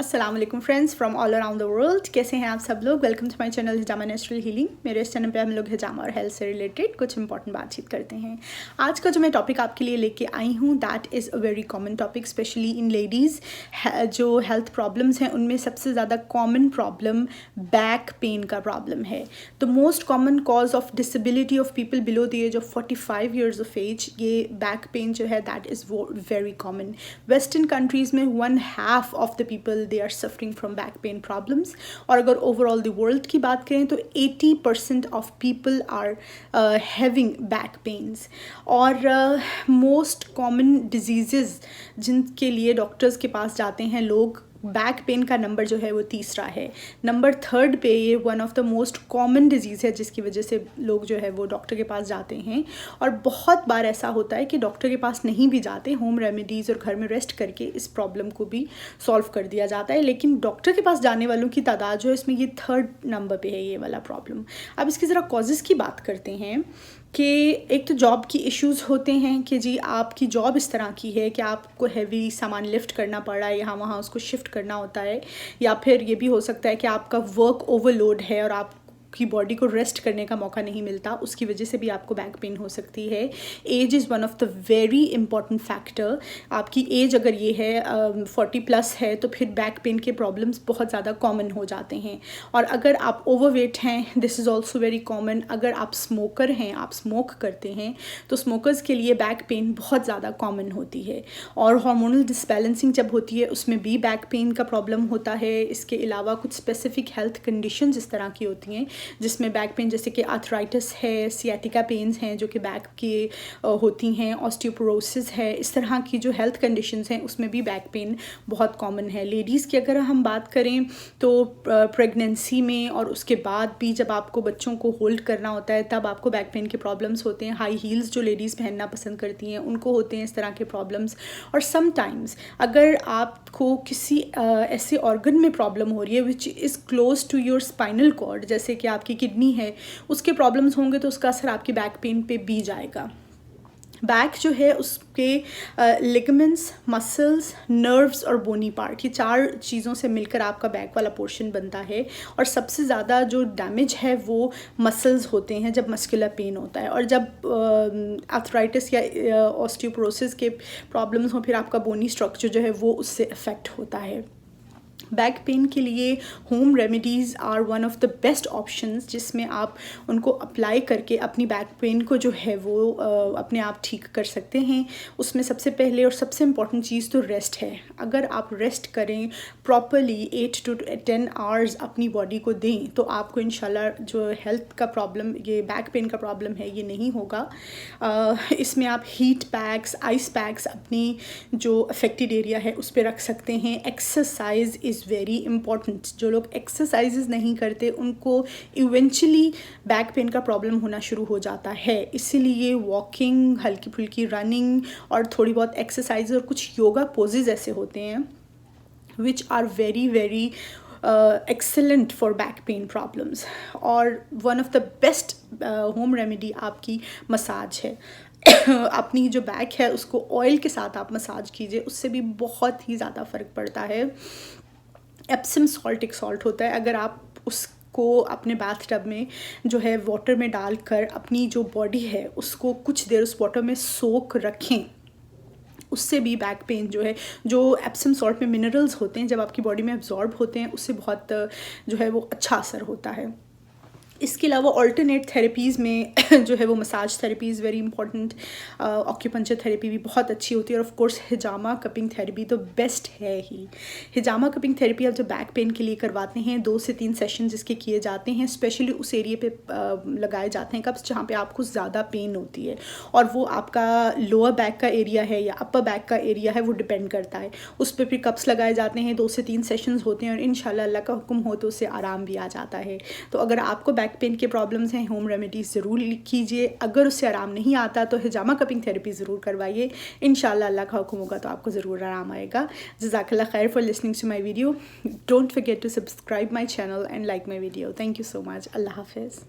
अस्सलाम वालेकुम friends from all around the world. कैसे हैं आप सब लोग। Welcome to my channel Hijama natural healing. मेरे इस चैनल पे हम लोग हिजामा और हेल्थ से रिलेटेड कुछ इंपॉर्टेंट बातचीत करते हैं। आज का जो मैं टॉपिक आपके लिए लेके आई हूँ that is a very common topic, specially in ladies. जो हेल्थ प्रॉब्लम्स हैं उनमें सबसे ज़्यादा कॉमन प्रॉब्लम बैक पेन का प्रॉब्लम है। The most common cause of disability of people below the age of 45 years of age, ये back pain जो है that is very common. Western countries में 1/2 of the people they are suffering from back pain problems. और अगर overall the world की बात करें तो 80% of people are having back pains. और मोस्ट कॉमन डिजीज़ जिनके लिए डॉक्टर्स के पास जाते हैं लोग, बैक पेन का नंबर जो है वो तीसरा है। नंबर 3 पे ये one of the most common disease है जिसकी वजह से लोग जो है वो डॉक्टर के पास जाते हैं। और बहुत बार ऐसा होता है कि डॉक्टर के पास नहीं भी जाते, होम रेमेडीज़ और घर में रेस्ट करके इस प्रॉब्लम को भी सॉल्व कर दिया जाता है। लेकिन डॉक्टर के पास जाने वालों की तादाद जो है इसमें ये 3rd नंबर पे है ये वाला प्रॉब्लम। अब इसकी ज़रा कॉजेज़ की बात करते हैं कि एक तो जॉब की इश्यूज़ होते हैं कि जी आपकी जॉब इस तरह की है कि आपको हैवी सामान लिफ्ट करना पड़ रहा है, यहाँ वहाँ उसको शिफ्ट करना होता है। या फिर ये भी हो सकता है कि आपका वर्क ओवरलोड है और आप की बॉडी को रेस्ट करने का मौका नहीं मिलता, उसकी वजह से भी आपको बैक पेन हो सकती है। Age is one of the very important factor. आपकी एज अगर ये है 40+ है तो फिर बैक पेन के प्रॉब्लम्स बहुत ज़्यादा कॉमन हो जाते हैं। और अगर आप ओवरवेट हैं, this is also very common. अगर आप स्मोकर हैं, आप स्मोक करते हैं, तो स्मोकर्स के लिए बैक पेन बहुत ज़्यादा कॉमन होती है। और हार्मोनल डिसबैलेंसिंग जब होती है उसमें भी बैक पेन का प्रॉब्लम होता है। इसके अलावा कुछ स्पेसिफिक हेल्थ कंडीशन इस तरह की होती हैं जिसमें बैक पेन, जैसे कि आर्थराइटिस है, सियाटिका पेन्स हैं जो कि बैक की होती हैं, ऑस्टियोपोरोसिस है, इस तरह की जो हेल्थ कंडीशंस हैं उसमें भी बैक पेन बहुत कॉमन है। लेडीज़ की अगर हम बात करें तो प्रेगनेंसी में और उसके बाद भी जब आपको बच्चों को होल्ड करना होता है तब आपको बैक पेन के प्रॉब्लम्स होते हैं। हाई हील्स जो लेडीज़ पहनना पसंद करती हैं उनको होते हैं इस तरह के प्रॉब्लम्स। और समटाइम्स अगर आपको किसी ऐसे ऑर्गन में प्रॉब्लम हो रही है which is close to your spinal cord, जैसे कि आपकी किडनी है, उसके प्रॉब्लम्स होंगे तो उसका असर आपकी बैक पेन पे भी जाएगा। बैक जो है उसके लिगामेंट्स, मसल्स, नर्व्स और बोनी पार्ट, ये 4 चीज़ों से मिलकर आपका बैक वाला पोर्शन बनता है। और सबसे ज़्यादा जो डैमेज है वो मसल्स होते हैं जब मस्कुलर पेन होता है। और जब आर्थराइटिस या ऑस्टियोपोरोसिस के प्रॉब्लम्स हो फिर आपका बोनी स्ट्रक्चर जो है वो उससे अफेक्ट होता है। बैक पेन के लिए home remedies are one of the best options, जिसमें आप उनको अप्लाई करके अपनी बैक पेन को जो है वो अपने आप ठीक कर सकते हैं। उसमें सबसे पहले और सबसे इम्पॉर्टेंट चीज़ तो रेस्ट है। अगर आप रेस्ट करें प्रॉपरली 8 to 10 आवर्स अपनी बॉडी को दें तो आपको इंशाल्लाह जो हेल्थ का प्रॉब्लम, ये बैक पेन का प्रॉब्लम है, ये नहीं होगा। इसमें आप हीट पैक्स, आइस पैक्स अपनी जो अफेक्टेड एरिया है उस पर रख सकते हैं। Exercise is very important. जो लोग एक्सरसाइजेज नहीं करते उनको इवेंचुअली बैक पेन का प्रॉब्लम होना शुरू हो जाता है। इसीलिए वॉकिंग, हल्की फुल्की रनिंग और थोड़ी बहुत एक्सरसाइज और कुछ योगा पोजेज ऐसे होते हैं which are very very excellent for back pain problems. और one of the best home remedy आपकी मसाज है। अपनी जो बैक है उसको ऑयल के साथ आप मसाज कीजिए, उससे भी बहुत ही ज़्यादा फ़र्क पड़ता है। एप्सम सॉल्ट एक सॉल्ट होता है, अगर आप उसको अपने बाथ टब में जो है वाटर में डालकर अपनी जो बॉडी है उसको कुछ देर उस वाटर में सोक रखें, उससे भी बैक पेन जो है, जो एप्सम सॉल्ट में मिनरल्स होते हैं जब आपकी बॉडी में एब्जॉर्ब होते हैं उससे बहुत जो है वो अच्छा असर होता है। इसके अलावा ऑल्टरनेट थेरेपीज़ में जो है वो massage therapy is very important. Acupuncture therapy भी बहुत अच्छी होती है। और ऑफ कोर्स हिजामा कपिंग थेरेपी तो बेस्ट है ही। हिजामा कपिंग थेरेपी आप जब बैक पेन के लिए करवाते हैं 2 से 3 सेशन जिसके किए जाते हैं, स्पेशली उस एरिया पे लगाए जाते हैं कप्स जहाँ पे आपको ज़्यादा पेन होती है। और वो आपका लोअर बैक का एरिया है या अपर बैक का एरिया है, वो डिपेंड करता है। उस पर फिर कप्स लगाए जाते हैं, 2 से 3 सेशंस होते हैं और इंशाल्लाह अल्लाह का हुक्म हो तो उससे आराम भी आ जाता है। तो अगर आपको बैक पेन के प्रॉब्लम्स हैं, होम रेमेडीज़ ज़रूर कीजिए। अगर उससे आराम नहीं आता तो हिजामा कपिंग थेरेपी ज़रूर करवाइए। इंशाल्लाह अल्लाह का हुक्म होगा तो आपको ज़रूर आराम आएगा। जज़ाकल्लाह खैर for listening to my video. Don't forget to subscribe my channel and like my video. Thank you so much. अल्लाह हाफिज़।